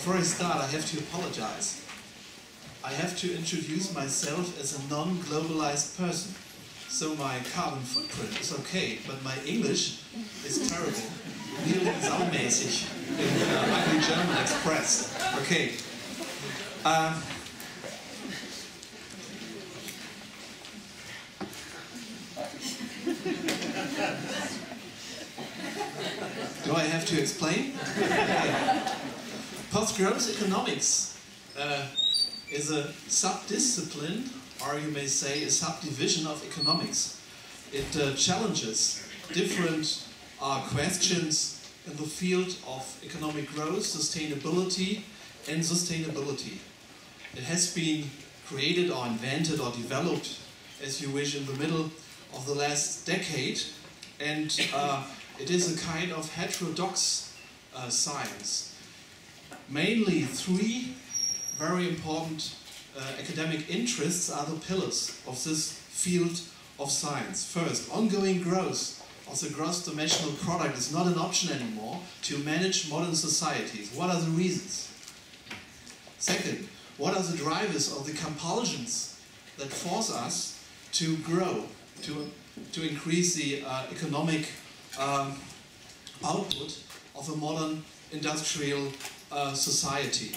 Before I start, I have to apologize. I have to introduce myself as a non-globalized person. So my carbon footprint is okay, but my English is terrible. Nearly saumäßig in ugly German express. Okay. Do I have to explain? Okay. Post-growth economics is a subdiscipline, or you may say a subdivision of economics. It challenges different questions in the field of economic growth, sustainability, and sustainability. It has been created or invented or developed, as you wish, in the middle of the last decade, and it is a kind of heterodox science. Mainly three very important academic interests are the pillars of this field of science. First, ongoing growth of the gross domestic product is not an option anymore to manage modern societies. What are the reasons? Second, what are the drivers of the compulsions that force us to grow, to increase the economic output of a modern industrial society?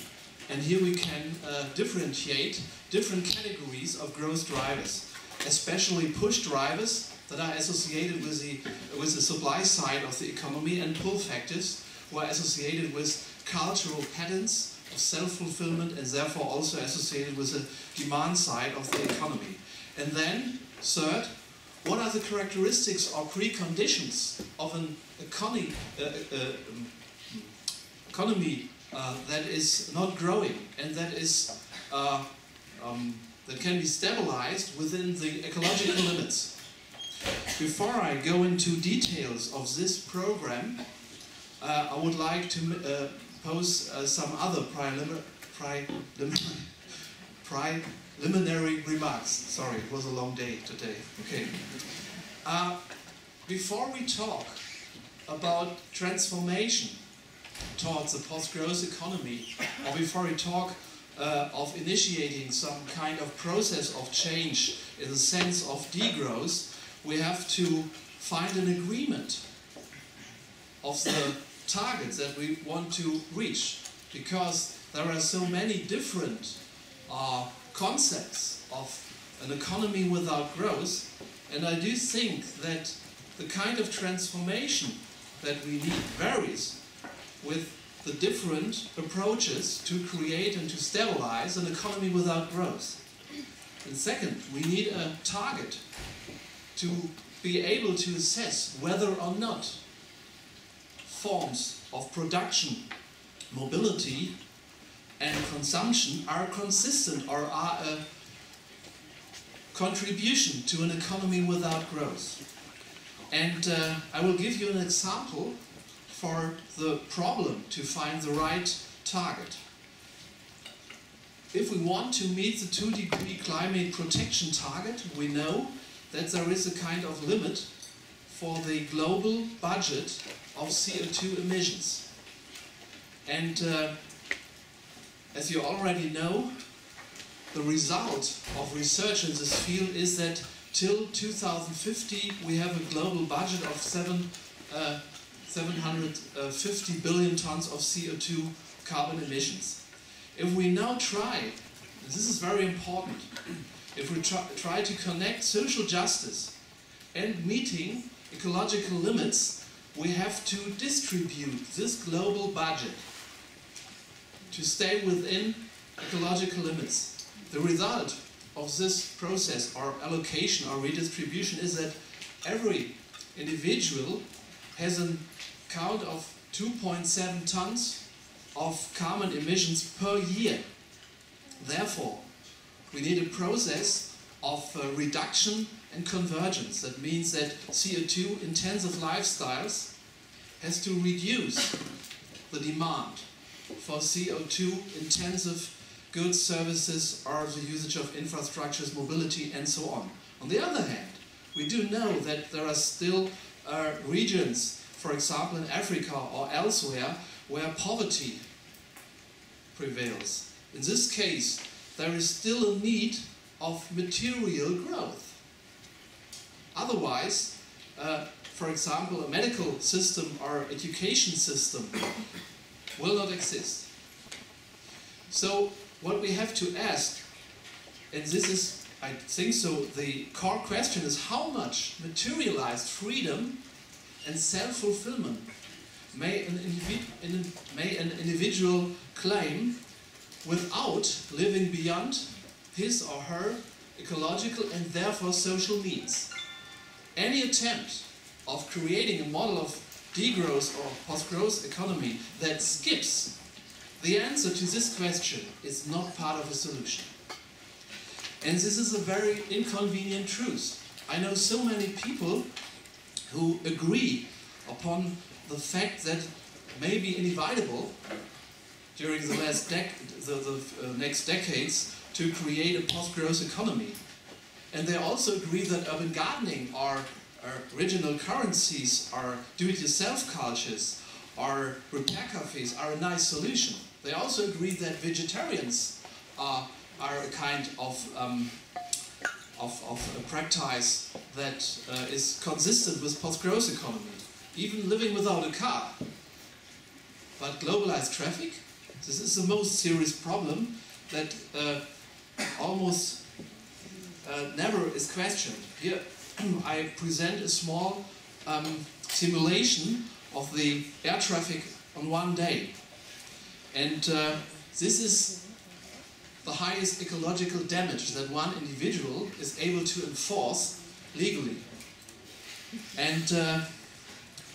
And here we can differentiate different categories of growth drivers, especially push drivers that are associated with the supply side of the economy, and pull factors who are associated with cultural patterns of self-fulfillment and therefore also associated with the demand side of the economy. And then, third, what are the characteristics or preconditions of an economy that is not growing and that is that can be stabilized within the ecological limits? Before I go into details of this program, I would like to pose some other preliminary remarks. Sorry, it was a long day today. Okay. Before we talk about transformation towards a post-growth economy, or before we talk of initiating some kind of process of change in the sense of degrowth, we have to find an agreement of the targets that we want to reach, because there are so many different concepts of an economy without growth, and I do think that the kind of transformation that we need varies with the different approaches to create and to stabilize an economy without growth. And second, we need a target to be able to assess whether or not forms of production, mobility, and consumption are consistent or are a contribution to an economy without growth. And I will give you an example for the problem to find the right target. If we want to meet the 2-degree climate protection target, we know that there is a kind of limit for the global budget of CO2 emissions. And as you already know, the result of research in this field is that till 2050 we have a global budget of 750 billion tons of CO2 carbon emissions. If we now try, and this is very important, if we try to connect social justice and meeting ecological limits, we have to distribute this global budget to stay within ecological limits. The result of this process or allocation or redistribution is that every individual has a count of 2.7 tons of carbon emissions per year. Therefore, we need a process of reduction and convergence. That means that CO2 intensive lifestyles has to reduce the demand for CO2 intensive goods, services, or the usage of infrastructures, mobility, and so on. On the other hand, we do know that there are still regions, for example in Africa or elsewhere, where poverty prevails. In this case, there is still a need of material growth. Otherwise, for example, a medical system or education system will not exist. So what we have to ask, and this is, I think so, the core question is how much materialized freedom and self-fulfillment may an individual claim without living beyond his or her ecological and therefore social needs. Any attempt of creating a model of degrowth or post-growth economy that skips the answer to this question is not part of a solution. And this is a very inconvenient truth. I know so many people who agree upon the fact that may be inevitable during the next decades to create a post-growth economy. And they also agree that urban gardening or regional currencies or do-it-yourself cultures or repair cafes are a nice solution. They also agree that vegetarians are a kind of a practice that is consistent with post-growth economy. Even living without a car. But globalized traffic, this is the most serious problem that almost never is questioned. Here I present a small simulation of the air traffic on one day. And this is the highest ecological damage that one individual is able to enforce legally. And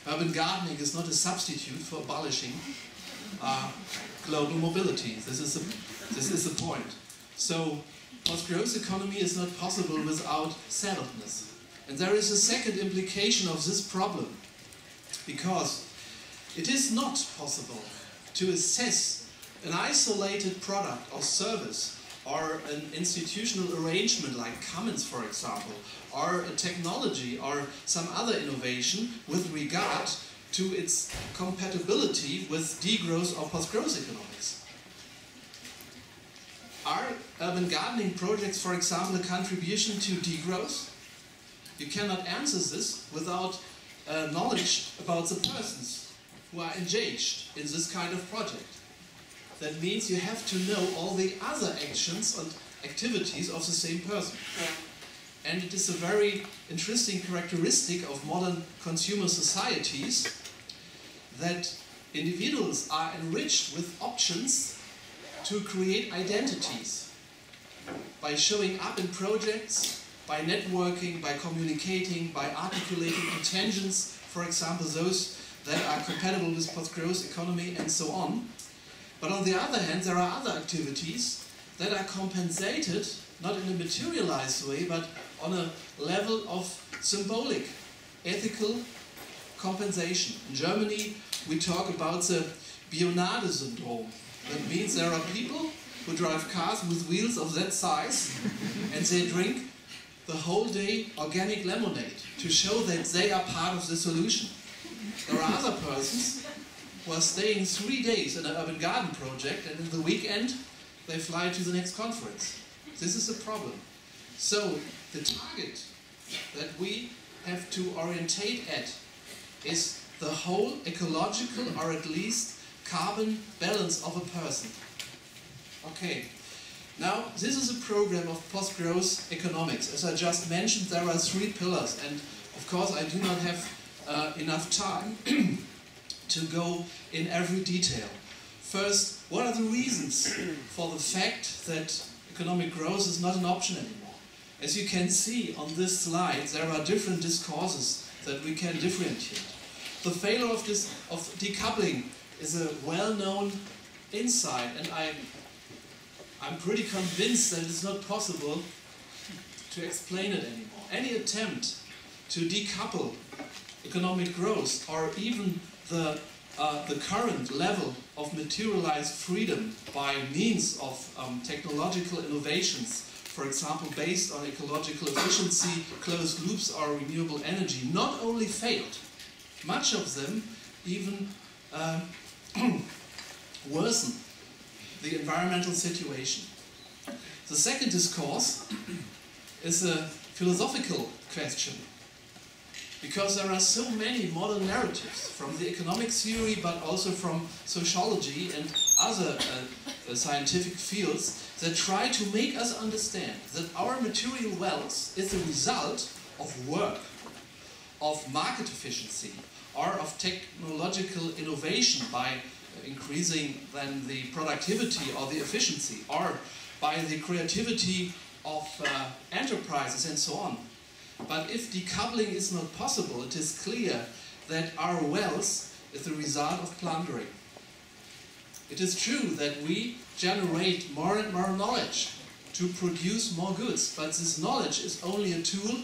urban gardening is not a substitute for abolishing global mobility. This is the point. So, post-growth economy is not possible without settledness. And there is a second implication of this problem, because it is not possible to assess an isolated product or service or an institutional arrangement like commons, for example, or a technology or some other innovation with regard to its compatibility with degrowth or post-growth economics. Are urban gardening projects, for example, a contribution to degrowth? You cannot answer this without knowledge about the persons who are engaged in this kind of project. That means you have to know all the other actions and activities of the same person. And it is a very interesting characteristic of modern consumer societies that individuals are enriched with options to create identities by showing up in projects, by networking, by communicating, by articulating intentions, for example, those that are compatible with post-growth economy and so on. But on the other hand, there are other activities that are compensated, not in a materialized way, but on a level of symbolic, ethical compensation. In Germany, we talk about the Bionade syndrome. That means there are people who drive cars with wheels of that size and they drink the whole day organic lemonade to show that they are part of the solution. There are other persons who are staying 3 days in an urban garden project, and in the weekend they fly to the next conference. This is a problem. So the target that we have to orientate at is the whole ecological or at least carbon balance of a person. Okay, now this is a program of post-growth economics. As I just mentioned, there are 3 pillars, and of course I do not have enough time to go in every detail. First, what are the reasons for the fact that economic growth is not an option anymore? As you can see on this slide, there are different discourses that we can differentiate. The failure of decoupling is a well-known insight, and I'm pretty convinced that it's not possible to explain it anymore. Any attempt to decouple economic growth or even the current level of materialized freedom by means of technological innovations, for example, based on ecological efficiency, closed loops or renewable energy, not only failed, much of them even worsen the environmental situation. The second discourse is a philosophical question, because there are so many modern narratives from the economic theory, but also from sociology and other scientific fields that try to make us understand that our material wealth is the result of work, of market efficiency, or of technological innovation by increasing then the productivity or the efficiency, or by the creativity of enterprises and so on. But if decoupling is not possible, it is clear that our wealth is the result of plundering. It is true that we generate more and more knowledge to produce more goods, but this knowledge is only a tool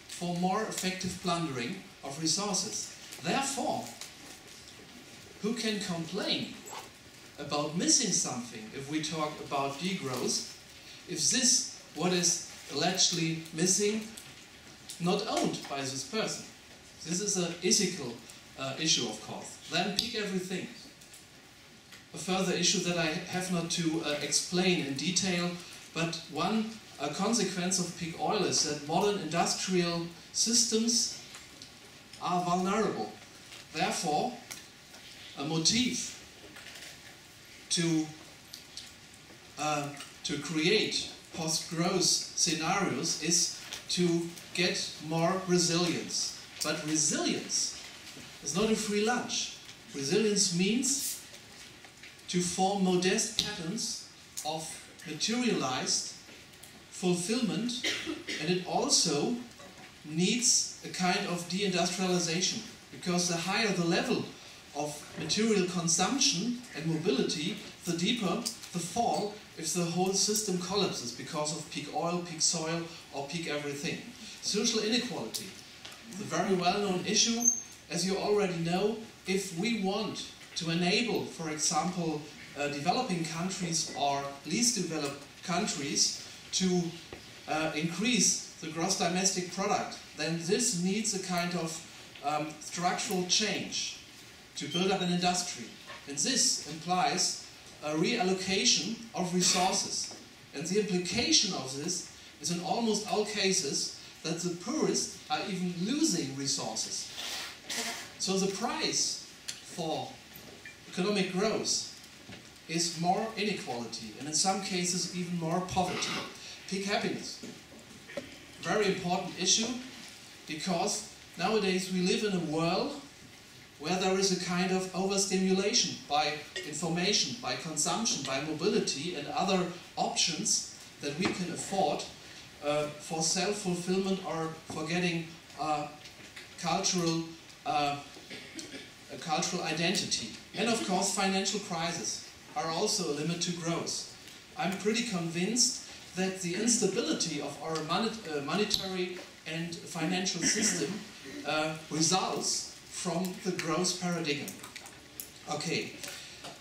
for more effective plundering of resources. Therefore, who can complain about missing something if we talk about degrowth, if this, what is allegedly missing, not owned by this person? This is an ethical issue, of course. Then pick everything. A further issue that I have not to explain in detail, but one consequence of peak oil is that modern industrial systems are vulnerable. Therefore, a motive to create post-growth scenarios is to get more resilience. But resilience is not a free lunch. Resilience means to form modest patterns of materialized fulfillment, and it also needs a kind of deindustrialization, because the higher the level of material consumption and mobility, the deeper the fall if the whole system collapses because of peak oil, peak soil, or peak everything. Social inequality, the very well-known issue. As you already know, if we want to enable, for example, developing countries or least developed countries to increase the gross domestic product, then this needs a kind of structural change to build up an industry. And this implies a reallocation of resources. And the implication of this is in almost all cases that the poorest are even losing resources. So the price for economic growth is more inequality, and in some cases even more poverty. Peak happiness. Very important issue, because nowadays we live in a world where there is a kind of overstimulation by information, by consumption, by mobility and other options that we can afford for self-fulfillment or for getting cultural identity. And of course, financial crises are also a limit to growth. I'm pretty convinced that the instability of our monetary and financial system results from the growth paradigm. Okay,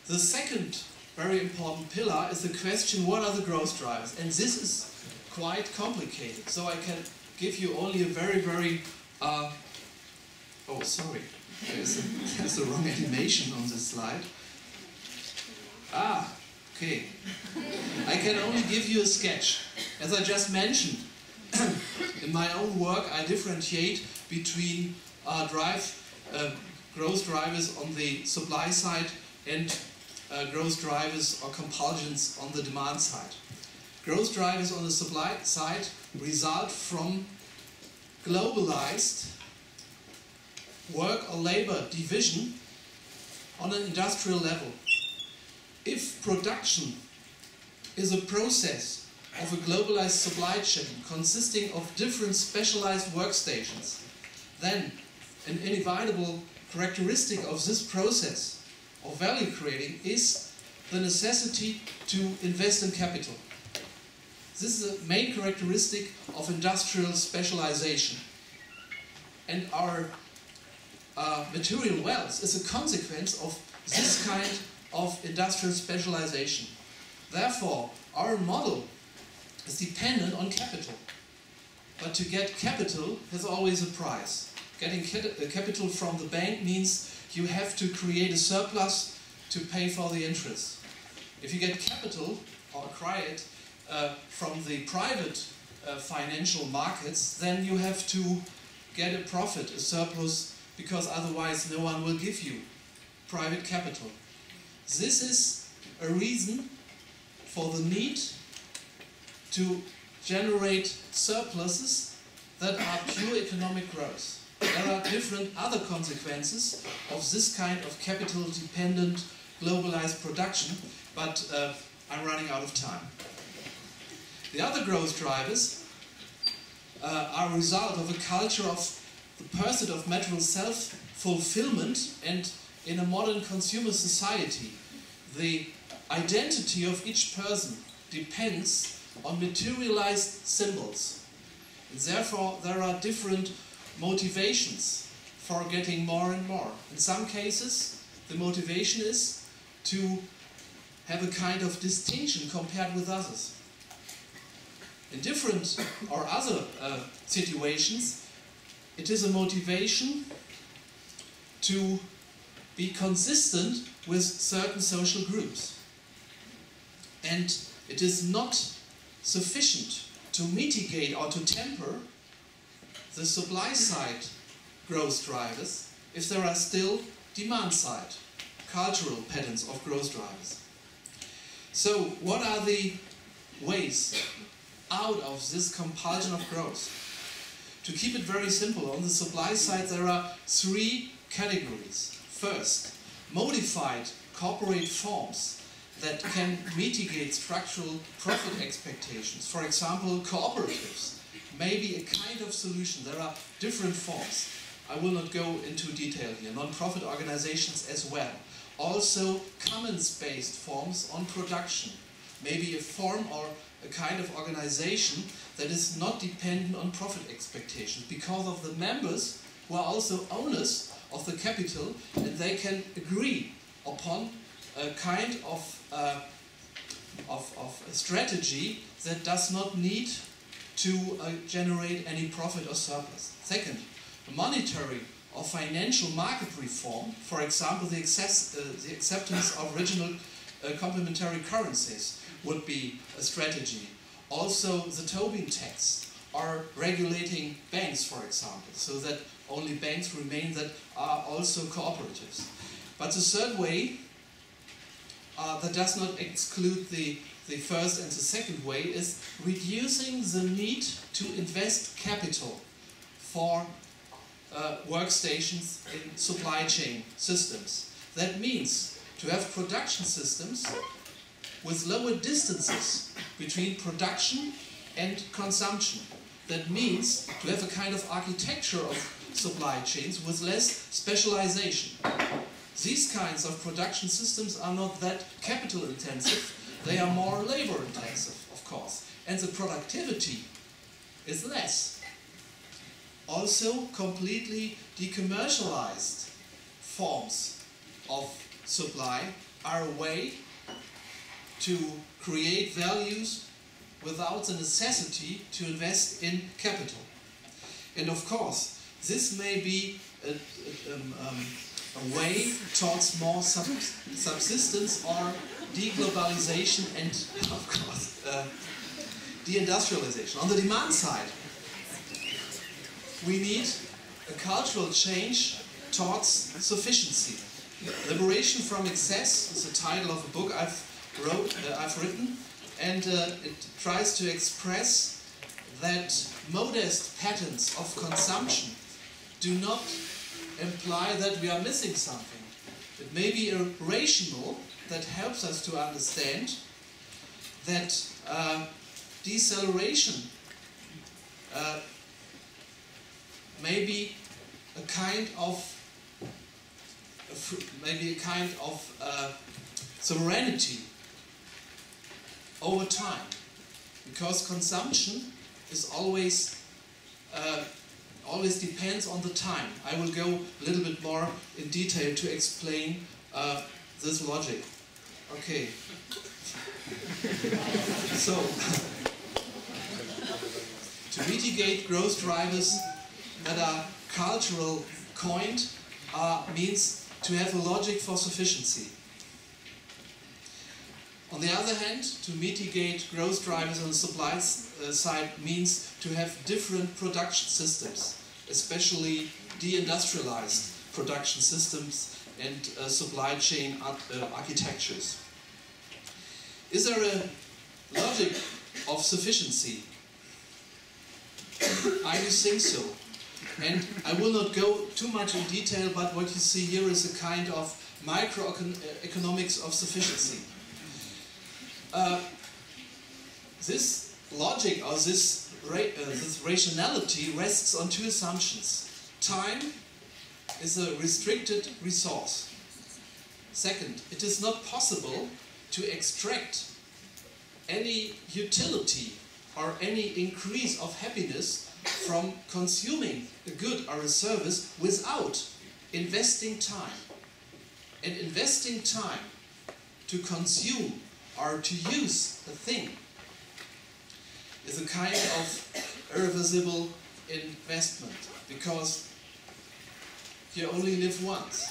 the second very important pillar is the question, what are the growth drivers? And this is quite complicated, so I can give you only a very oh sorry, there's the wrong animation on this slide. Ah, okay. I can only give you a sketch. As I just mentioned, in my own work I differentiate between growth drivers on the supply side and growth drivers or compulsions on the demand side. Growth drivers on the supply side result from globalized work or labor division on an industrial level. If production is a process of a globalized supply chain consisting of different specialized workstations, then an inevitable characteristic of this process of value creating is the necessity to invest in capital. This is a main characteristic of industrial specialization. And our material wealth is a consequence of this kind of industrial specialization. Therefore, our model is dependent on capital. But to get capital has always a price. Getting capital from the bank means you have to create a surplus to pay for the interest. if you get capital or acquire it from the private financial markets, then you have to get a profit, a surplus, because otherwise no one will give you private capital. This is a reason for the need to generate surpluses that are pure economic growth. There are different other consequences of this kind of capital-dependent globalized production, but I'm running out of time. The other growth drivers are a result of a culture of the pursuit of material self-fulfillment, and in a modern consumer society, the identity of each person depends on materialized symbols. And therefore, there are different motivations for getting more and more. In some cases, the motivation is to have a kind of distinction compared with others. In different or other situations, it is a motivation to be consistent with certain social groups. And it is not sufficient to mitigate or to temper the supply side growth drivers if there are still demand side, cultural patterns of growth drivers. So what are the ways out of this compulsion of growth? To keep it very simple, on the supply side there are three categories. First, modified corporate forms that can mitigate structural profit expectations. For example, cooperatives may be a kind of solution. There are different forms. I will not go into detail here. Non-profit organizations as well. Also, commons-based forms on production. Maybe a form or a kind of organization that is not dependent on profit expectations because of the members who are also owners of the capital, and they can agree upon a kind of a strategy that does not need to generate any profit or surplus. Second, monetary or financial market reform, for example, the acceptance of regional complementary currencies would be a strategy. Also, the Tobin tax, or regulating banks, for example, so that only banks remain that are also cooperatives. But the third way, that does not exclude the first and the second way, is reducing the need to invest capital for workstations in supply chain systems. That means to have production systems with lower distances between production and consumption. That means to have a kind of architecture of supply chains with less specialization. These kinds of production systems are not that capital intensive, they are more labor intensive, of course, and the productivity is less. Also, completely decommercialized forms of supply are a way to create values without the necessity to invest in capital. And of course, this may be a way towards more subsistence or deglobalization and, of course, deindustrialization. On the demand side, we need a cultural change towards sufficiency. Liberation from excess is the title of a book I've written, and it tries to express that modest patterns of consumption do not imply that we are missing something. It may be a rationale that helps us to understand that deceleration may be a kind of sovereignty over time, because consumption is always depends on the time. I will go a little bit more in detail to explain this logic. Okay. So, to mitigate growth drivers that are cultural coined means to have a logic for sufficiency. On the other hand, to mitigate growth drivers on the supply side means to have different production systems, especially deindustrialized production systems and supply chain architectures. Is there a logic of sufficiency? I do think so. And I will not go too much in detail, but what you see here is a kind of microeconomics of sufficiency. This logic or this rationality rests on two assumptions. Time is a restricted resource. Second, it is not possible to extract any utility or any increase of happiness from consuming a good or a service without investing time. And investing time to consume or to use a thing is a kind of irreversible investment, because you only live once.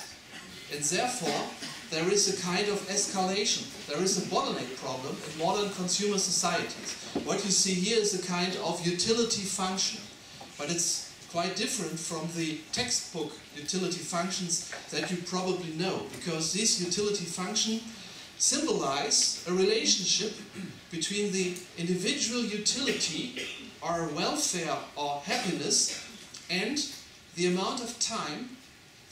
And therefore, there is a kind of escalation. There is a bottleneck problem in modern consumer societies. What you see here is a kind of utility function, but it's quite different from the textbook utility functions that you probably know, because these utility functions symbolize a relationship between the individual utility or welfare or happiness and the amount of time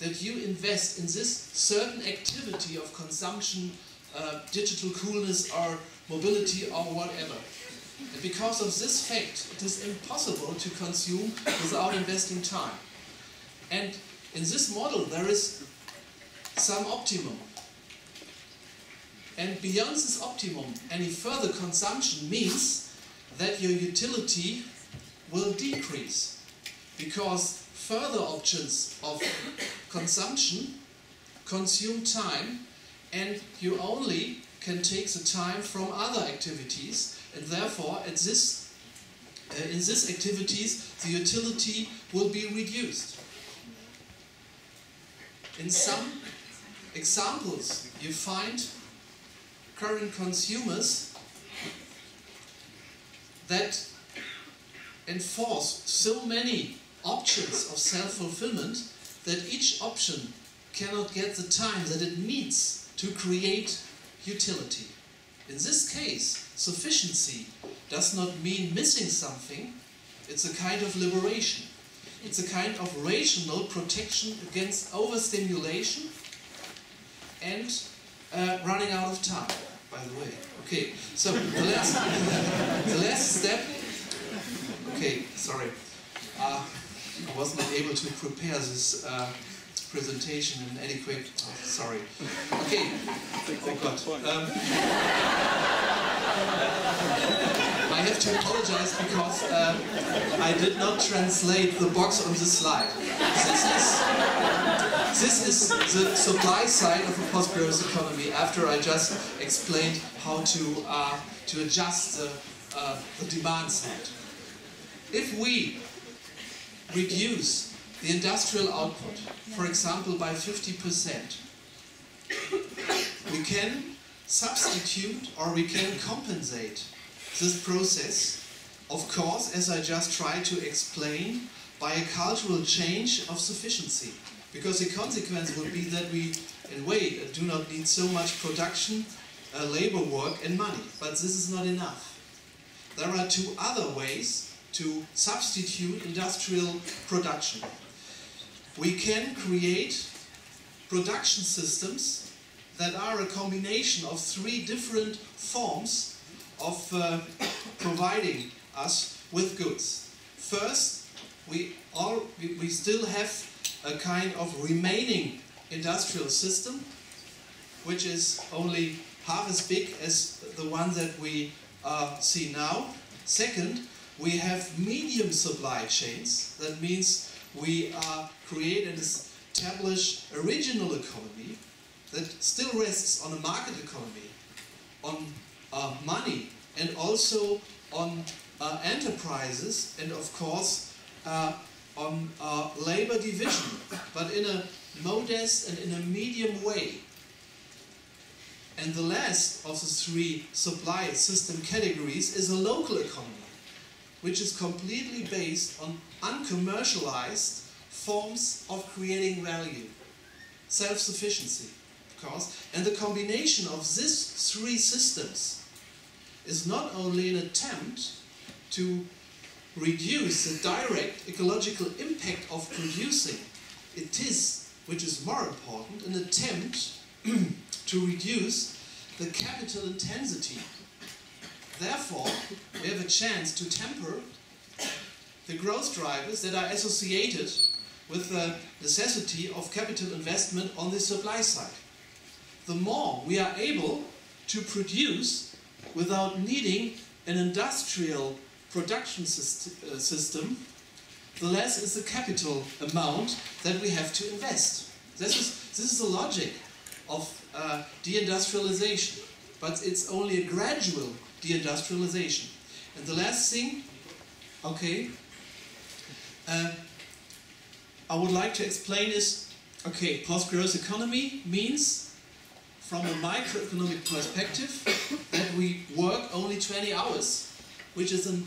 that you invest in this certain activity of consumption, digital coolness or mobility or whatever. And because of this fact, it is impossible to consume without investing time. And in this model there is some optimum. And beyond this optimum, any further consumption means that your utility will decrease, because further options of consumption consume time, and you only can take the time from other activities, and therefore in these activities the utility will be reduced. In some examples you find current consumers that enforce so many options of self-fulfillment that each option cannot get the time that it needs to create utility. In this case, sufficiency does not mean missing something, it's a kind of liberation. It's a kind of rational protection against overstimulation and running out of time, by the way. Okay, so the last step. Okay, sorry. I was not able to prepare this presentation in adequate. Oh, sorry. Okay. Oh God. I have to apologize because I did not translate the box on the slide. This is the supply side of a post-growth economy, after I just explained how to adjust the demand side. If we reduce the industrial output, for example, by 50%, we can substitute or we can compensate this process, of course, as I just tried to explain, by a cultural change of sufficiency. Because the consequence would be that we, in a way, do not need so much production, labor work and money. But this is not enough. There are two other ways to substitute industrial production. We can create production systems that are a combination of three different forms of providing us with goods. First, we still have a kind of remaining industrial system, which is only half as big as the one that we see now. Second, we have medium supply chains. That means we create and establish a regional economy that still rests on a market economy, on money, and also on enterprises, and of course on labor division, but in a modest and in a medium way. And the last of the three supply system categories is a local economy, which is completely based on uncommercialized forms of creating value. Self-sufficiency, of course. And the combination of these three systems is not only an attempt to reduce the direct ecological impact of producing, it is, which is more important, an attempt to reduce the capital intensity. Therefore, we have a chance to temper the growth drivers that are associated with the necessity of capital investment on the supply side. The more we are able to produce without needing an industrial production system, the less is the capital amount that we have to invest. This is the logic of deindustrialization, but it's only a gradual deindustrialization. And the last thing, okay, I would like to explain is, okay, post-growth economy means, from a microeconomic perspective, that we work only 20 hours, which is a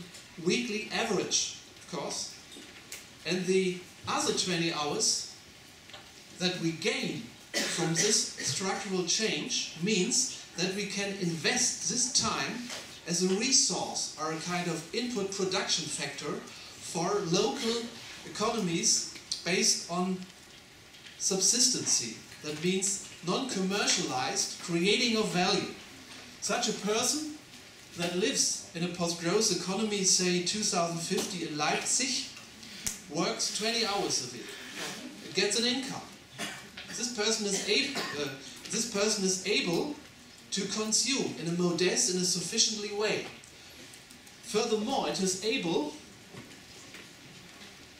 weekly average, of course. And the other 20 hours that we gain from this structural change means that we can invest this time as a resource or a kind of input production factor for local economies based on subsistency. That means non-commercialized creating of value. Such a person that lives in a post-growth economy, say 2050 in Leipzig, works 20 hours a week. It gets an income. This person is able to consume in a modest, in a sufficiently way. Furthermore, it is able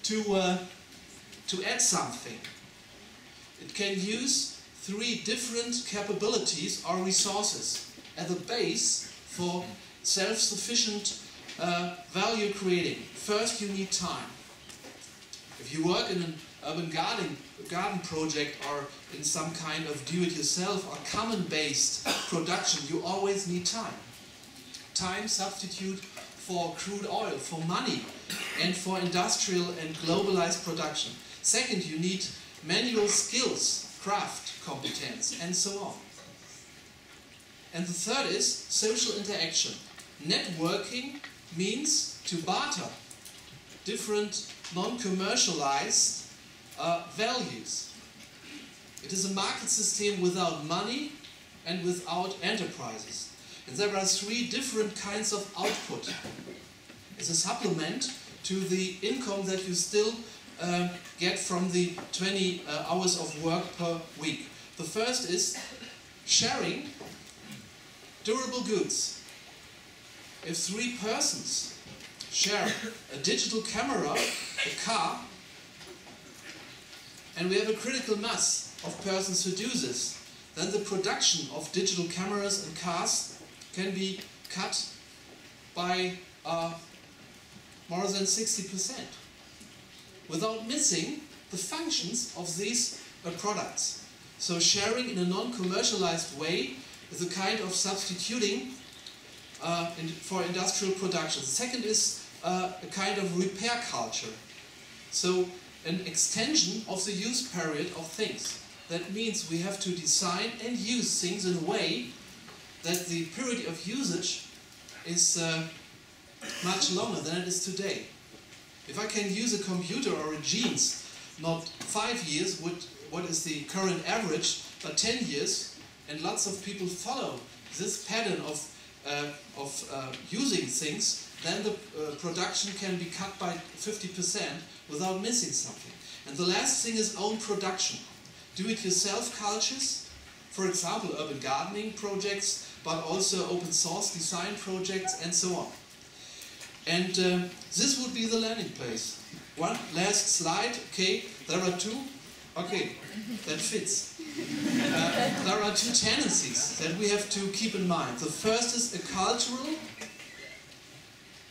to add something. It can use three different capabilities or resources as a base for self-sufficient value creating. First, you need time. If you work in an urban garden project or in some kind of do-it-yourself or common-based production, you always need time. Time substitute for crude oil, for money, and for industrial and globalized production. Second, you need manual skills, craft competence, and so on. And the third is social interaction. Networking means to barter different non-commercialized values. It is a market system without money and without enterprises. And there are three different kinds of output. It's a supplement to the income that you still get from the 20 hours of work per week. The first is sharing durable goods. If three persons share a digital camera, a car, and we have a critical mass of persons who do this, then the production of digital cameras and cars can be cut by more than 60%, without missing the functions of these products. So sharing in a non-commercialized way is a kind of substituting for industrial production. The second is a kind of repair culture. So an extension of the use period of things. That means we have to design and use things in a way that the period of usage is much longer than it is today. If I can use a computer or a jeans, not 5 years, what is the current average, but 10 years, and lots of people follow this pattern of using things, then the production can be cut by 50% without missing something. And the last thing is own production. Do-it-yourself cultures, for example, urban gardening projects, but also open source design projects and so on. And this would be the landing place. One last slide, okay, there are two, okay, that fits. There are two tendencies that we have to keep in mind. The first is a cultural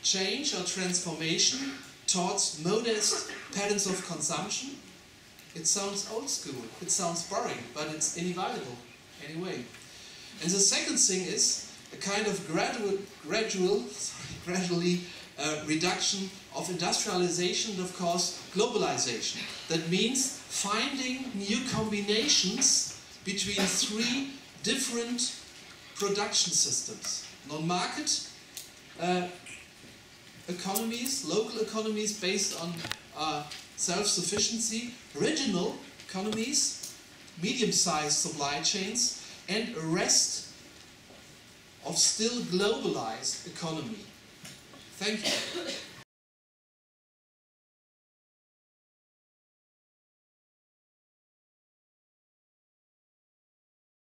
change or transformation towards modest patterns of consumption. It sounds old school, it sounds boring, but it's inevitable anyway. And the second thing is a kind of gradually reduction of industrialization and, of course, globalization. That means finding new combinations between three different production systems. Non-market economies, local economies based on self-sufficiency, regional economies, medium-sized supply chains, and a rest of still globalized economy. Thank you.